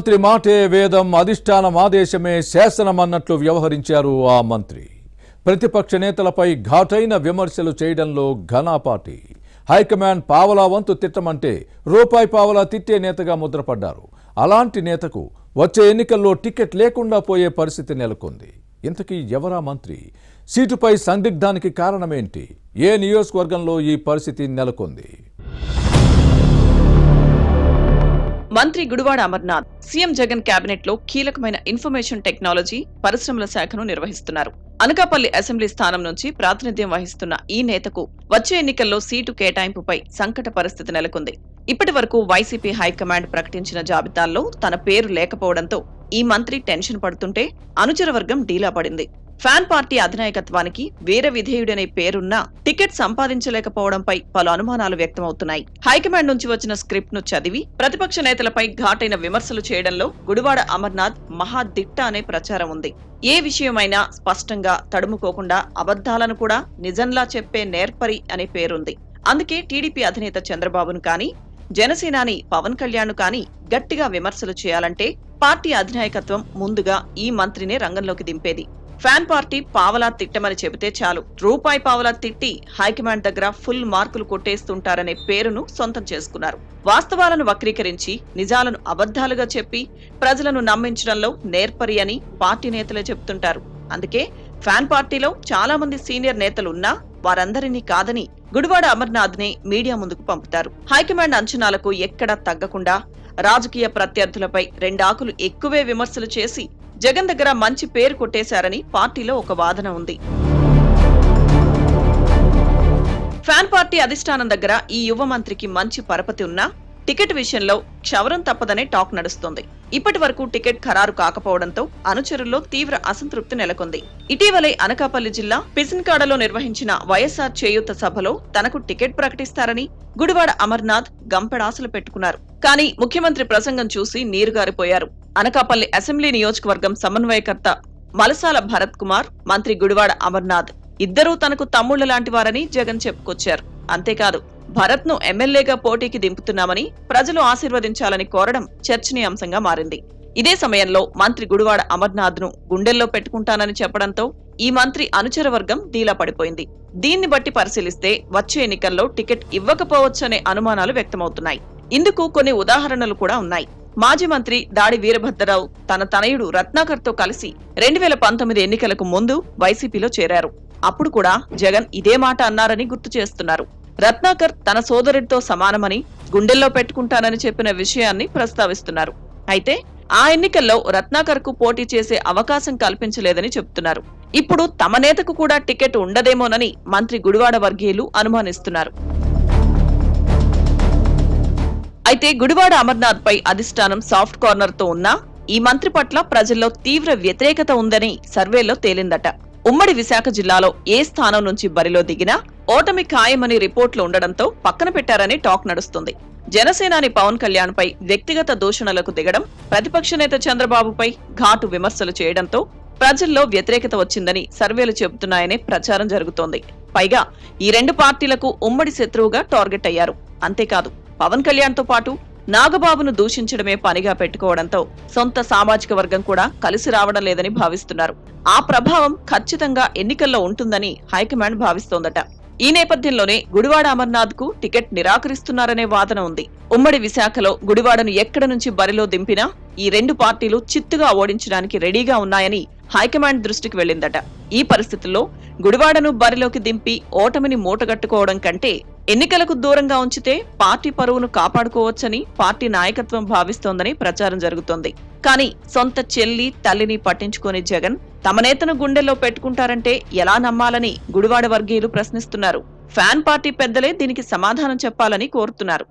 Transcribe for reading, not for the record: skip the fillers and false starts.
మంత్రి మాటే వేదం, అధిష్టానం ఆదేశమే శాసనమన్నట్లు వ్యవహరించారు ఆ మంత్రి. ప్రతిపక్ష నేతలపై ఘాటైన విమర్శలు చేయడంలో ఘనాపాటి. హైకమాండ్ పావలా వంతు తిట్టమంటే రూపాయి పావలా తిట్టే నేతగా ముద్రపడ్డారు. అలాంటి నేతకు వచ్చే ఎన్నికల్లో టికెట్ లేకుండా పోయే పరిస్థితి నెలకొంది. ఇంతకీ ఎవరా మంత్రి? సీటుపై సందిగ్ధానికి కారణమేంటి? ఏ నియోజకవర్గంలో ఈ పరిస్థితి నెలకొంది? మంత్రి గుడివాడ అమర్నాథ్ సీఎం జగన్ కేబినెట్ లో కీలకమైన ఇన్ఫర్మేషన్ టెక్నాలజీ, పరిశ్రమల శాఖను నిర్వహిస్తున్నారు. అనకాపల్లి అసెంబ్లీ స్థానం నుంచి ప్రాతినిధ్యం వహిస్తున్న ఈ నేతకు వచ్చే ఎన్నికల్లో సీటు కేటాయింపుపై సంకట పరిస్థితి నెలకొంది. ఇప్పటి వరకు వైసీపీ హైకమాండ్ ప్రకటించిన జాబితాల్లో తన పేరు లేకపోవడంతో ఈ మంత్రి టెన్షన్ పడుతుంటే అనుచర వర్గం డీలా పడింది. ఫ్యాన్ పార్టీ అధినాయకత్వానికి వీర విధేయుడనే పేరున్నా టికెట్ సంపాదించలేకపోవడంపై పలు అనుమానాలు వ్యక్తమవుతున్నాయి. హైకమాండ్ నుంచి వచ్చిన స్క్రిప్ట్ ను చదివి ప్రతిపక్ష నేతలపై ఘాటైన విమర్శలు చేయడంలో గుడివాడ అమర్నాథ్ మహా దిట్ట అనే ప్రచారం ఉంది. ఏ విషయమైనా స్పష్టంగా తడుముకోకుండా అబద్ధాలను కూడా నిజంలా చెప్పే నేర్పరి అనే పేరుంది. అందుకే టీడీపీ అధినేత చంద్రబాబును కానీ, జనసేనాని పవన్ కళ్యాణ్ కానీ గట్టిగా విమర్శలు చేయాలంటే పార్టీ అధినాయకత్వం ముందుగా ఈ మంత్రినే రంగంలోకి దింపేది. ఫ్యాన్ పార్టీ పావలా తిట్టమని చెబితే చాలు, రూపాయి పావలా తిట్టి హైకమాండ్ దగ్గర ఫుల్ మార్కులు కొట్టేస్తుంటారనే పేరును సొంతం చేసుకున్నారు. వాస్తవాలను వక్రీకరించి నిజాలను అబద్ధాలుగా చెప్పి ప్రజలను నమ్మించడంలో నేర్పరి అని పార్టీ నేతలే చెబుతుంటారు. అందుకే ఫ్యాన్ పార్టీలో చాలా మంది సీనియర్ నేతలున్నా వారందరినీ కాదని గుడివాడ అమర్నాథ్ ని మీడియా ముందుకు పంపుతారు. హైకమాండ్ అంచనాలకు ఎక్కడా తగ్గకుండా రాజకీయ ప్రత్యర్థులపై రెండాకులు ఎక్కువే విమర్శలు చేసి జగన్ దగ్గర మంచి పేరు కొట్టేశారని పార్టీలో ఒక వాదన ఉంది. ఫ్యాన్ పార్టీ అధిష్టానం దగ్గర ఈ యువ మంత్రికి మంచి పరపతి ఉన్నా టికెట్ విషయంలో క్షవరం తప్పదనే టాక్ నడుస్తోంది. ఇప్పటి వరకు టికెట్ ఖరారు కాకపోవడంతో అనుచరుల్లో తీవ్ర అసంతృప్తి నెలకొంది. ఇటీవలే అనకాపల్లి జిల్లా పిసిన్కాడలో నిర్వహించిన వైఎస్ఆర్ చేయూత సభలో తనకు టికెట్ ప్రకటిస్తారని గుడివాడ అమర్నాథ్ గంపెడాసలు పెట్టుకున్నారు. కానీ ముఖ్యమంత్రి ప్రసంగం చూసి నీరుగారిపోయారు. అనకాపల్లి అసెంబ్లీ నియోజకవర్గం సమన్వయకర్త మలసాల భరత్ కుమార్, మంత్రి గుడివాడ అమర్నాథ్ ఇద్దరూ తనకు తమ్ముళ్ల లాంటి వారని జగన్ చెప్పుకొచ్చారు. అంతేకాదు, భరత్ ను ఎమ్మెల్యేగా పోటీకి దింపుతున్నామని ప్రజలు ఆశీర్వదించాలని కోరడం చర్చనీయాంశంగా మారింది. ఇదే సమయంలో మంత్రి గుడివాడ అమర్నాథ్ ను గుండెల్లో పెట్టుకుంటానని చెప్పడంతో ఈ మంత్రి అనుచర వర్గం డీలా పడిపోయింది. దీన్ని బట్టి పరిశీలిస్తే వచ్చే ఎన్నికల్లో టికెట్ ఇవ్వకపోవచ్చనే అనుమానాలు వ్యక్తమవుతున్నాయి. ఇందుకు కొన్ని ఉదాహరణలు కూడా ఉన్నాయి. మాజీ మంత్రి దాడి వీరభద్రరావు తన తనయుడు రత్నాకర్ తో కలిసి 2019 ఎన్నికలకు ముందు వైసీపీలో చేరారు. అప్పుడు కూడా జగన్ ఇదే మాట అన్నారని గుర్తు చేస్తున్నారు. రత్నాకర్ తన సోదరుడితో సమానమని, గుండెల్లో పెట్టుకుంటానని చెప్పిన విషయాన్ని ప్రస్తావిస్తున్నారు. అయితే ఆ ఎన్నికల్లో రత్నాకర్ కు పోటీ చేసే అవకాశం కల్పించలేదని చెబుతున్నారు. ఇప్పుడు తమ నేతకు కూడా టికెట్ ఉండదేమోనని మంత్రి గుడివాడ వర్గీయులు అనుమానిస్తున్నారు. అయితే గుడివాడ అమర్నాథ్ పై అధిష్టానం సాఫ్ట్ కార్నర్ తో ఉన్నా ఈ మంత్రి పట్ల ప్రజల్లో తీవ్ర వ్యతిరేకత ఉందని సర్వేలో తేలిందట. ఉమ్మడి విశాఖ జిల్లాలో ఏ స్థానం నుంచి బరిలో దిగినా ఓటమి ఖాయమని రిపోర్టులు ఉండడంతో పక్కన పెట్టారని టాక్ నడుస్తుంది. జనసేనాని పవన్ కళ్యాణ్ పై వ్యక్తిగత దూషణలకు దిగడం, ప్రతిపక్ష నేత చంద్రబాబుపై ఘాటు విమర్శలు చేయడంతో ప్రజల్లో వ్యతిరేకత వచ్చిందని సర్వేలు చెబుతున్నాయనే ప్రచారం జరుగుతోంది. పైగా ఈ రెండు పార్టీలకు ఉమ్మడి శత్రువుగా టార్గెట్ అయ్యారు. అంతేకాదు, పవన్ కళ్యాణ్ తో పాటు నాగబాబును దూషించడమే పనిగా పెట్టుకోవడంతో సొంత సామాజిక వర్గం కూడా కలిసి రావడం లేదని భావిస్తున్నారు. ఆ ప్రభావం ఖచ్చితంగా ఎన్నికల్లో ఉంటుందని హైకమాండ్ భావిస్తోందట. ఈ నేపథ్యంలోనే గుడివాడ అమర్నాథ్ కు టికెట్ నిరాకరిస్తున్నారనే వాదన ఉంది. ఉమ్మడి విశాఖలో గుడివాడను ఎక్కడ నుంచి బరిలో దింపినా ఈ రెండు పార్టీలు చిత్తుగా ఓడించడానికి రెడీగా ఉన్నాయని హైకమాండ్ దృష్టికి వెళ్లిందట. ఈ పరిస్థితుల్లో గుడివాడను బరిలోకి దింపి ఓటమిని మూటగట్టుకోవడం కంటే ఎన్నికలకు దూరంగా ఉంచితే పార్టీ పరువును కాపాడుకోవచ్చని పార్టీ నాయకత్వం భావిస్తోందని ప్రచారం జరుగుతోంది. కానీ సొంత చెల్లి, తల్లిని పట్టించుకోని జగన్ తమ నేతను గుండెల్లో పెట్టుకుంటారంటే ఎలా నమ్మాలని గుడివాడ వర్గీయులు ప్రశ్నిస్తున్నారు. ఫ్యాన్ పార్టీ పెద్దలే దీనికి సమాధానం చెప్పాలని కోరుతున్నారు.